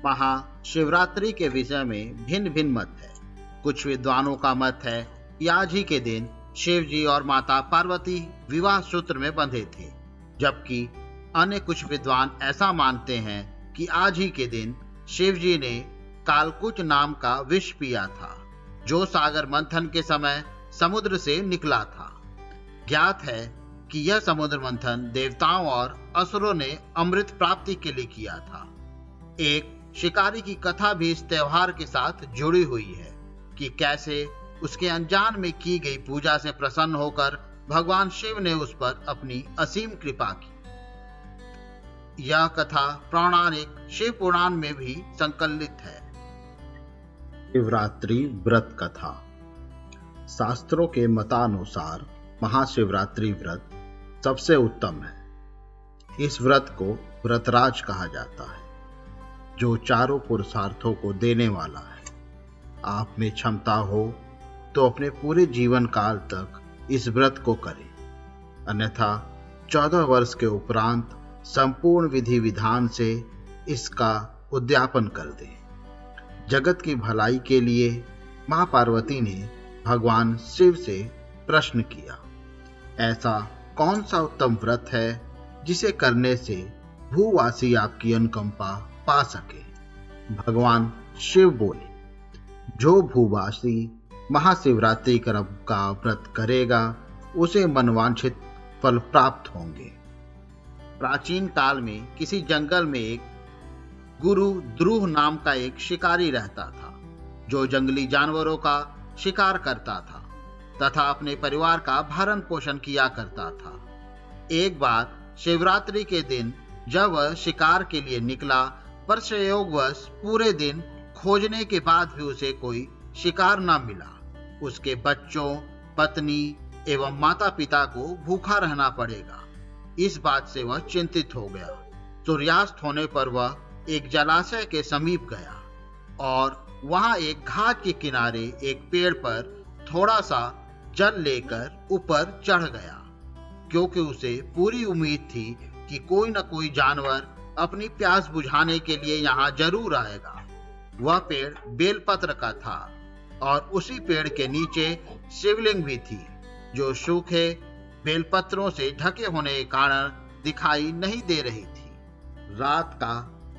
महाशिवरात्रि के विषय में भिन्न भिन्न मत है। कुछ विद्वानों का मत है कि आज ही के दिन शिव जी और माता पार्वती विवाह सूत्र में बंधे थे, जबकि अन्य कुछ विद्वान ऐसा मानते हैं कि आज ही के दिन शिव जी ने कालकुच नाम का विष पिया था, जो सागर मंथन के समय समुद्र से निकला था। ज्ञात है कि यह समुद्र मंथन देवताओं और असुरों ने अमृत प्राप्ति के लिए किया था। एक शिकारी की कथा भी इस त्योहार के साथ जुड़ी हुई है कि कैसे उसके अनजान में की गई पूजा से प्रसन्न होकर भगवान शिव ने उस पर अपनी असीम कृपा की। यह कथा पौराणिक शिव पुराण में भी संकलित है। शिवरात्रि व्रत कथा। शास्त्रों के मतानुसार महाशिवरात्रि व्रत सबसे उत्तम है। इस व्रत को व्रतराज कहा जाता है, जो चारों पुरुषार्थों को देने वाला है। आप में क्षमता हो तो अपने पूरे जीवन काल तक इस व्रत को करें, अन्यथा 14 वर्ष के उपरांत संपूर्ण विधि विधान से इसका उद्यापन कर दें। जगत की भलाई के लिए मां पार्वती ने भगवान शिव से प्रश्न किया, ऐसा कौन सा उत्तम व्रत है जिसे करने से भूवासी आपकी अनुकंपा पा सके। भगवान शिव बोले, जो भूवासी महाशिवरात्रि का व्रत करेगा उसे मनवांछित फल प्राप्त होंगे। प्राचीन काल में किसी जंगल में एक गुरु द्रुह नाम का एक शिकारी रहता था, जो जंगली जानवरों का शिकार करता था तथा अपने परिवार का भरण पोषण किया करता था। एक बार शिवरात्रि के दिन जब वह शिकार के लिए निकला, पर संयोगवश पूरे दिन खोजने के बाद भी उसे कोई शिकार न मिला। उसके बच्चों, पत्नी एवं माता पिता को भूखा रहना पड़ेगा। इस बात से वह चिंतित हो गया। सूर्यास्त होने पर वह एक जलाशय के समीप गया और वहां एक घाट के किनारे एक पेड़ पर थोड़ा सा जल लेकर ऊपर चढ़ गया, क्योंकि उसे पूरी उम्मीद थी कि कोई न कोई जानवर अपनी प्यास बुझाने के लिए यहाँ जरूर आएगा। वह पेड़ बेलपत्र का था और उसी पेड़ के नीचे शिवलिंग भी थी, जो सूखे बेलपत्रों से ढके होने के कारण दिखाई नहीं दे रही थी। रात का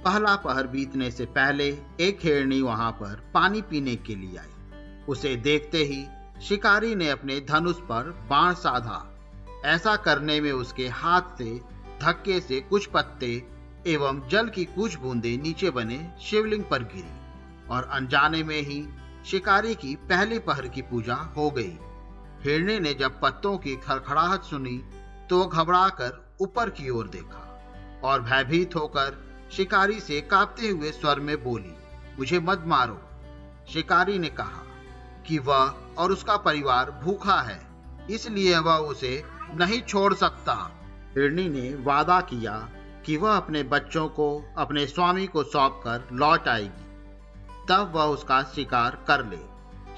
पहला पहर बीतने से पहले एक हिरनी वहां पर पानी पीने के लिए आई। उसे देखते ही शिकारी ने अपने धनुष पर बाण साधा। ऐसा करने में उसके हाथ से धक्के से कुछ पत्ते एवं जल की कुछ बूंदें नीचे बने शिवलिंग पर गिरी और अनजाने में ही शिकारी की पहली पहर की पूजा हो गई। हिरनी ने जब पत्तों की खड़खड़ाहट सुनी तो घबराकर ऊपर की ओर देखा और भयभीत होकर शिकारी से कांपते हुए स्वर में बोली, मुझे मत मारो। शिकारी ने कहा कि वह और उसका परिवार भूखा है, इसलिए वह उसे नहीं छोड़ सकता। हिरनी ने वादा किया कि वह अपने बच्चों को अपने स्वामी को सौंपकर लौट आएगी, तब वह उसका शिकार कर ले।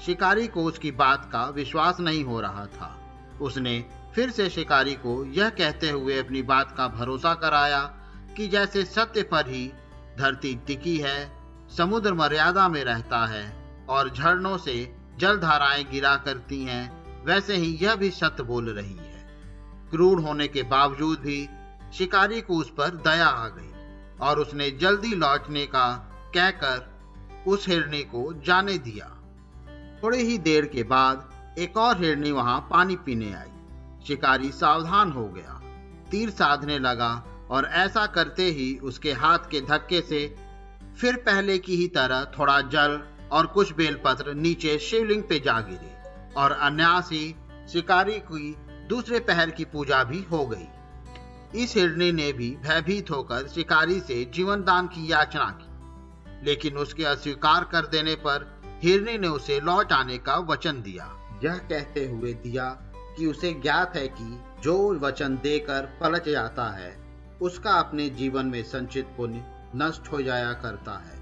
शिकारी को उसकी बात का विश्वास नहीं हो रहा था। उसने फिर से शिकारी को यह कहते हुए अपनी बात का भरोसा कराया कि जैसे सत्य पर ही धरती टिकी है, समुद्र मर्यादा में रहता है और झरनों से जलधाराएं गिरा करती हैं, वैसे ही यह भी सत्य बोल रही है। क्रूर होने के बावजूद भी शिकारी को उस पर दया आ गई और उसने जल्दी लौटने का कहकर उस हिरनी को जाने दिया। थोड़ी ही देर के बाद एक और हिरनी वहां पानी पीने आई। शिकारी सावधान हो गया, तीर साधने लगा और ऐसा करते ही उसके हाथ के धक्के से फिर पहले की ही तरह थोड़ा जल और कुछ बेलपत्र नीचे शिवलिंग पे जा गिरे और अनायास ही शिकारी की दूसरे पहर की पूजा भी हो गई। इस हिरनी ने भी भयभीत होकर शिकारी से जीवन दान की याचना की, लेकिन उसके अस्वीकार कर देने पर हिरनी ने उसे लौट आने का वचन दिया, यह कहते हुए दिया कि उसे ज्ञात है कि जो वचन देकर पलट जाता है उसका अपने जीवन में संचित पुण्य नष्ट हो जाया करता है।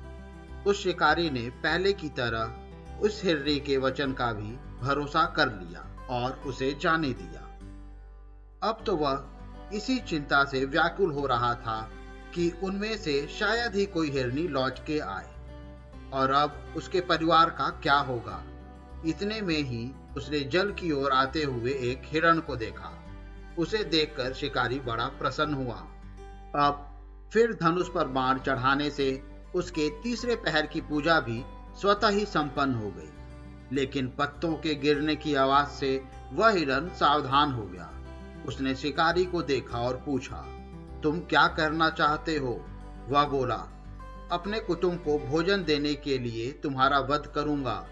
उस शिकारी ने पहले की तरह उस हिरनी के वचन का भी भरोसा कर लिया और उसे जाने दिया। अब तो वह इसी चिंता से व्याकुल हो रहा था कि उनमें से शायद ही कोई हिरनी लौट के आए, और अब उसके परिवार का क्या होगा। इतने में ही उसने जल की ओर आते हुए एक हिरण को देखा। उसे देखकर शिकारी बड़ा प्रसन्न हुआ। अब फिर धनुष पर बाण चढ़ाने से उसके तीसरे पहर की पूजा भी स्वतः ही संपन्न हो गई। लेकिन पत्तों के गिरने की आवाज से वह हिरण सावधान हो गया। उसने शिकारी को देखा और पूछा, तुम क्या करना चाहते हो? वह बोला, अपने कुटुंब को भोजन देने के लिए तुम्हारा वध करूंगा।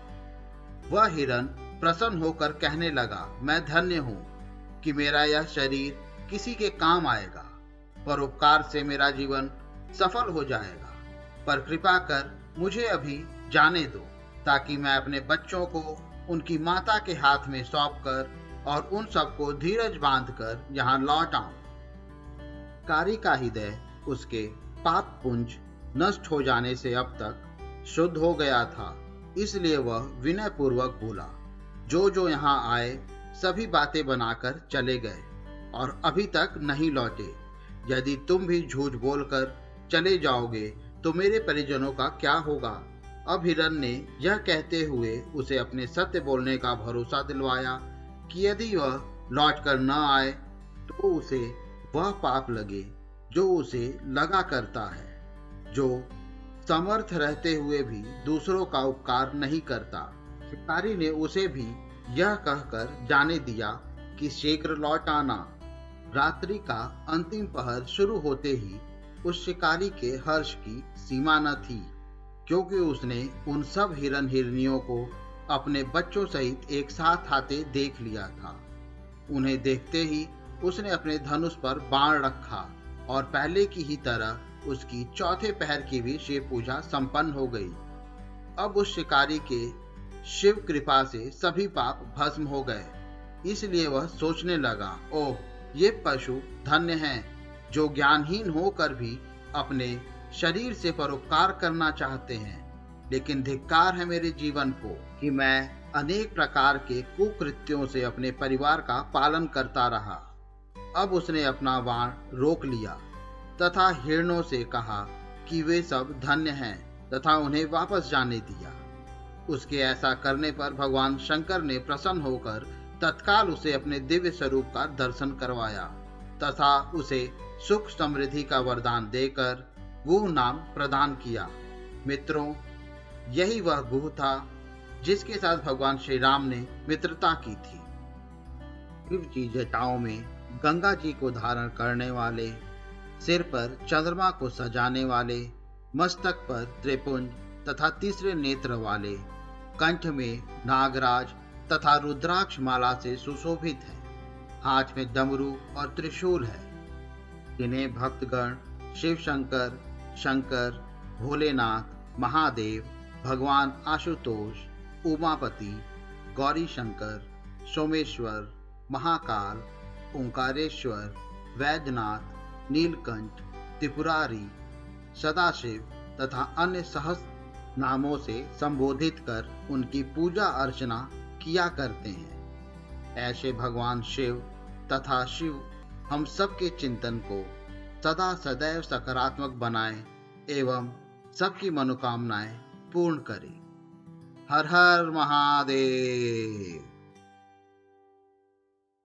वह हिरण प्रसन्न होकर कहने लगा, मैं धन्य हूं कि मेरा यह शरीर किसी के काम आएगा। परोपकार से मेरा जीवन सफल हो जाएगा। पर कृपा कर मुझे अभी जाने दो, ताकि मैं अपने बच्चों को उनकी माता के हाथ में सौंपकर और उन सबको धीरज बांधकर यहाँ लौट आऊं। कारी का हृदय उसके पाप पुंज नष्ट हो जाने से अब तक शुद्ध हो गया था, इसलिए वह विनय पूर्वक बोला, जो जो यहाँ आए सभी बातें बनाकर चले गए और अभी तक नहीं लौटे। यदि तुम भी झूठ बोलकर चले जाओगे तो मेरे परिजनों का क्या होगा? अब हिरण ने यह कहते हुए उसे अपने सत्य बोलने का भरोसा दिलवाया कि यदि वह लौट कर न आए तो उसे वह पाप लगे जो उसे लगा करता है, जो समर्थ रहते हुए भी दूसरों का उपकार नहीं करता। शिकारी ने उसे भी यह कहकर जाने दिया कि शीघ्र लौट आना। रात्रि का अंतिम पहर शुरू होते ही उस शिकारी के हर्ष की सीमा न थी, क्योंकि उसने उन सब हिरन हिरनियों को अपने बच्चों सहित एक साथ आते देख लिया था। उन्हें देखते ही उसने अपने धनुष पर बाण रखा और पहले की ही तरह उसकी चौथे पहर की भी शिव पूजा संपन्न हो गई। अब उस शिकारी के शिव कृपा से सभी पाप भस्म हो गए। इसलिए वह सोचने लगा, ओह, ये पशु धन्य हैं, जो ज्ञानहीन होकर भी अपने शरीर से परोपकार करना चाहते हैं। लेकिन धिक्कार है मेरे जीवन को कि मैं अनेक प्रकार के कुकृत्यों से अपने परिवार का पालन करता रहा। अब उसने अपना बाण रोक लिया तथा हिरणों से कहा कि वे सब धन्य हैं तथा उन्हें वापस जाने दिया। उसके ऐसा करने पर भगवान शंकर ने प्रसन्न होकर तत्काल उसे अपने दिव्य स्वरूप का दर्शन करवाया तथा उसे सुख समृद्धि का वरदान देकर गुह नाम प्रदान किया। मित्रों, यही वह गुह था जिसके साथ भगवान श्री राम ने मित्रता की थी। शिव जी जटाओं में गंगा जी को धारण करने वाले, सिर पर चंद्रमा को सजाने वाले, मस्तक पर त्रिपुंज तथा तीसरे नेत्र वाले, कंठ में नागराज तथा रुद्राक्ष माला से सुशोभित है। हाथ में डमरू और त्रिशूल है। इन्हें भक्तगण शिव शंकर, शंकर, भोलेनाथ, महादेव, भगवान आशुतोष, उमापति, गौरी शंकर, सोमेश्वर, महाकाल, ओंकारेश्वर, वैद्यनाथ, नीलकंठ, त्रिपुरारी, सदाशिव तथा अन्य सहस्त्र नामों से संबोधित कर उनकी पूजा अर्चना किया करते हैं। ऐसे भगवान शिव तथा शिव हम सबके चिंतन को सदा सदैव सकारात्मक बनाए एवं सबकी मनोकामनाएं पूर्ण करे। हर हर महादेव।